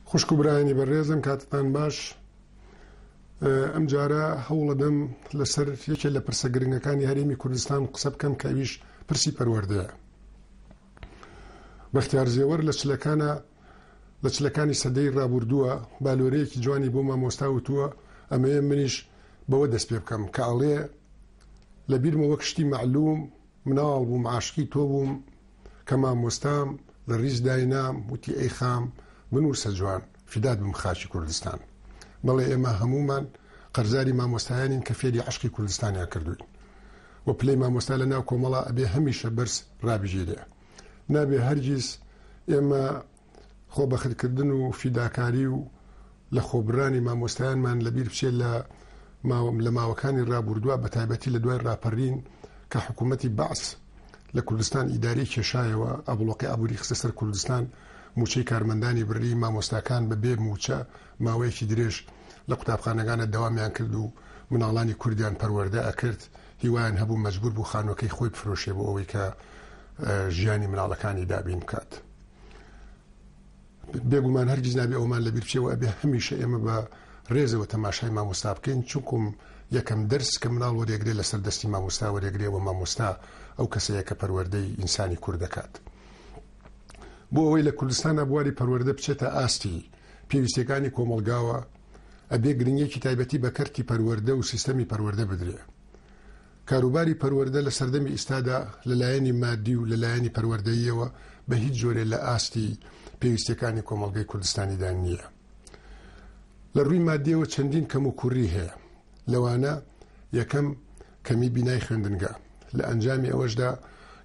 خوشک و برایانی بەڕێزم کاتتان باش. ئەم جارە هەوڵەدەم لەسەر یەکێک لە پرسە گرنگەکانی هەرێمی کوردستان قسە بکەم کە ئەویش پرسی پەروەردەیە. بەختیار زێوەر لە چلەکانی سەدەی ڕابردووە بالۆرەیەکی جوانی بۆ مامۆستا وتووە، ئەمەیە منیش بەوە دەست پێ بکەم کە ئەڵێ لە بیرمە وەک شتی معلوم مناڵ بووم عاشقی تۆ بووم کە مامۆستام لە ڕیز داینام وتی ئەی خام بنووسە جوان فیدات بم خاچی کوردستان. بەڵێ ئێمە هەمومان قەرزاری مامۆستایانین کە فێری عشقی کوردستانیان کردوین و پلەی مامۆستا لە ناو کۆمەڵە ئەبێ هەمیشە بەرز ڕابژێرێ. نابێ هەرگیز ئێمە خۆبەخرکردن و فیداکاری و لە خۆبرانی مامۆستایانمان لەبیر بچێت لە ماوەکانی ڕابردووە بە تایبەتی لە دوای ڕاپەڕین کە حکوومەتی بەعس لە کوردستان ئیداری کێشایەوە ئەبڵۆقی ئابووری خستە سەر کوردستان، موچەی کارمەندانی بڕی مامۆستاکان بە بێ موچە ماوەیەکی درێژ لە قوتابخانەکانە دەوامیان کرد و مناڵانی کوردیان پەروەردە ئەکرد، هیوایان هەبوو مەجبور بوو خانووەکەی خۆی بفرۆشێ بۆ ئەوەی کە ژیانی مناڵەکانی دابین بکات. بێگومان هەرگیز نابێ ئەومان لەبیر بچێەوە ئەبێ هەمیشە ئێمە بە ڕێزەوە تەماشای مامۆستا بکەین، چونکم یەکەم دەرس کە مناڵ وەرێگرێ لەسەر دەستی مامۆستا وەرێگرێەوە مامۆستا ئەو کەسەیە کە پەروەردەی ئینسانی کوورد دەکات. بۆ ئەوەی لە کوردستانە بواری پەروەردە بچێتە ئاستی پێویستەکانی کۆمەلگاوە ئەبێ گرنگێکی تایبەتی بە کەرتی پەروەردە و سیستەمی پەروەردە بدرێ. کاروباری پەروەردە لە سەردەمی ئیستادا لەلایەنی مادی و لەلایەنی پەروەردەییەوە بە هیچ جۆرێ لە ئاستی پێویستەکانی کۆمەلگای کوردستانیدا نییە. لە ڕووی مادیەوە چەندین کەم و کوڕی هەیە. لەوانە یەکەم کەمی بینای خوێندنگە، لە ئەنجامی ئەوەشدا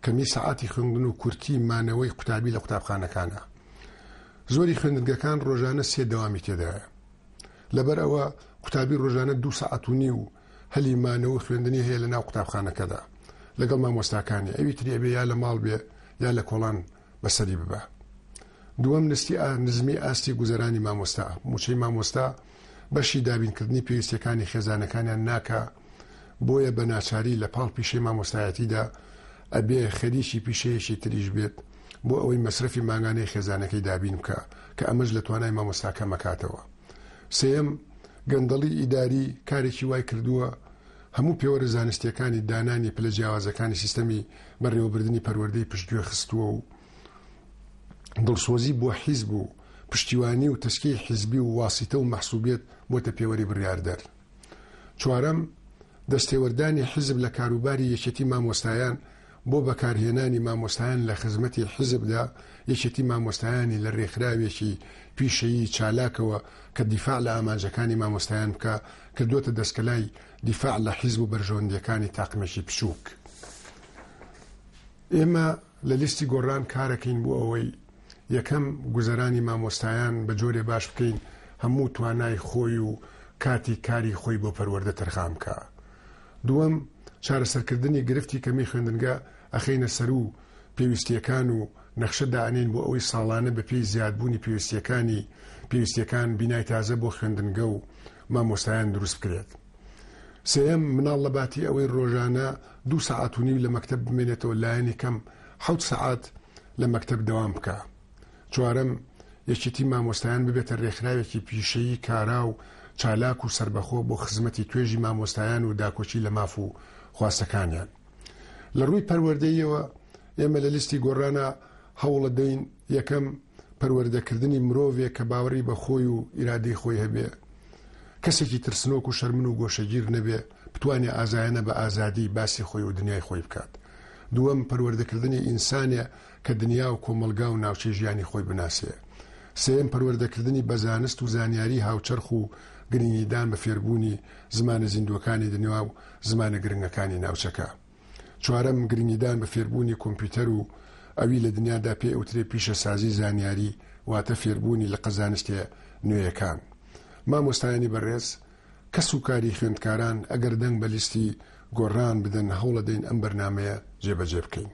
کەمی سەعاتی خوێندن و کورتی مانەوەی قوتابی لە قوتابخانەکانە. زۆری خوێندنگەکان ڕۆژانە 3 دەوامی تێدایە. لەبەر ئەوە قوتابی ڕۆژانە 2 سەعات و نیو هەلی مانەوە خوێندنی هەیە لە ناو قوتابخانەکەدا لەگەڵ مامۆستاکانی. ئەوی تری ئەبێ یا لە ماڵ بێ یا لە کۆڵان بەسەری ببە. دووەم نزمی ئاستی گوزەرانی مامۆستا. موچەی مامۆستا بەشی دابینکردنی پێویستەکانی خێزانەکانیان ناکە، بۆیە بە ناچاری لە پاڵ پیشەی مامۆستایەتیدا ئەبێ خەریکی پیشەیەکی تریش بێت بۆ ئەوەی مەسرەفی ماگانەی خێزانەکەی دابین بکە کە ئەمەش لە توانای مامۆستاکە مەکاتەوە. سێم گەندەڵی ئیداری کارێکی وای کردووە هەموو پێوەرە زانستیەکانی دانانی پلە جیاوازەکانی سیستەمی بەڕێوەبردننی پەروەردەی پشتگوێ خستووە و دڵسۆزی بۆ حیزب و پشتیوانی و تەسکیی حیزبی و واسیتە و مەحسوبێت بۆتە پێوەری بڕیاردەر. چوارەم دەستێوەردانی حیزب لە کاروباری یەکێتی مامۆستایان بۆ بەکارهێنانی مامۆستایان لە خزمەتی حیزبدا، یەکێتی مامۆستایانی لە ڕێکخراوێکی پیشەیی چالاکەوە کە دیفاع لە ئامانجەکانی مامۆستایان بکە کردوتە دەستکەلای دیفاع لە حیزب و بەرژەوەندیەکانی تاقمێکی بچووک. ئێمە لە لیستی گۆڕان کارەکەین بۆ ئەوەی یەکەم گوزەرانی مامۆستایان بە جۆرێ باش بکەین هەموو توانای خۆی و کاتی کاری خۆی بۆ پەروەردە تەرخام بکە. دووەم چارەسەرکردنی گرفتی کەمی خوێندنگە ئەخینە سەر و پێویستیەکان و نەخشە دائنین بۆ ئەوەی ساڵانە بەپێی زیادبوونی پێویستیەکان بینای تازە بۆ خوێندنگە و مامۆستایان دروست بکرێت. سێم مناڵ لە باتی ئەوەی ڕۆژانە 2 سەعات و نیو لە مەکتەب بمێنێتەوە لایەنی کەم 7 سەعات لە مەکتەب دەوام بکە. چوارەم یەکێتی مامۆستایان ببێتە ڕێکخراوێکی پیشەیی کارا و چالاک و سربەخۆ بۆ خزمەتی توێژی مامۆستایان و داکۆچی لە ماف و خواستەکانیان. لە ڕووی پەروەردەیەوە ئێمە لە لیستی گۆڕانە هەوڵە دەین یەکەم پەروەردەکردنی مرۆڤێک کە باوەڕی بە خۆی و ئیرادەی خۆی هەبێ، کەسێکی ترسنۆک و شەرمن و گۆشەگیر نەبێ، بتوانێ ئازایەنە بە ئازادی باسی خۆی و دنیای خۆی بکات. دووەم پەروەردەکردنی ئینسانە کە دنیا و کۆمەلگا و ناوچەی ژیانی خۆی بناسێ. سێم پەروەردەکردنی بە زانست و زانیاری هاوچەرخ و گرنگیدان بە فێربوونی زمانە زیندوەکانی دنیا و زمانە گرنگەکانی ناوچەکە. چوارەم گرنگیدان بە فێربوونی کۆمپیوتەر و ئەوی لە دنیادا پێ ئەوترێ پیشە سازی زانیاری واتە فێربوونی لە قەزانستێ نوێیەکان. مامۆستایانی بەڕێز کەس و کاری خوێندکاران ئەگەر دەنگ بە لیستی گۆڕان بدەن هەوڵە دەین ئەم بەرنامەیە جێبەجێ بکەین.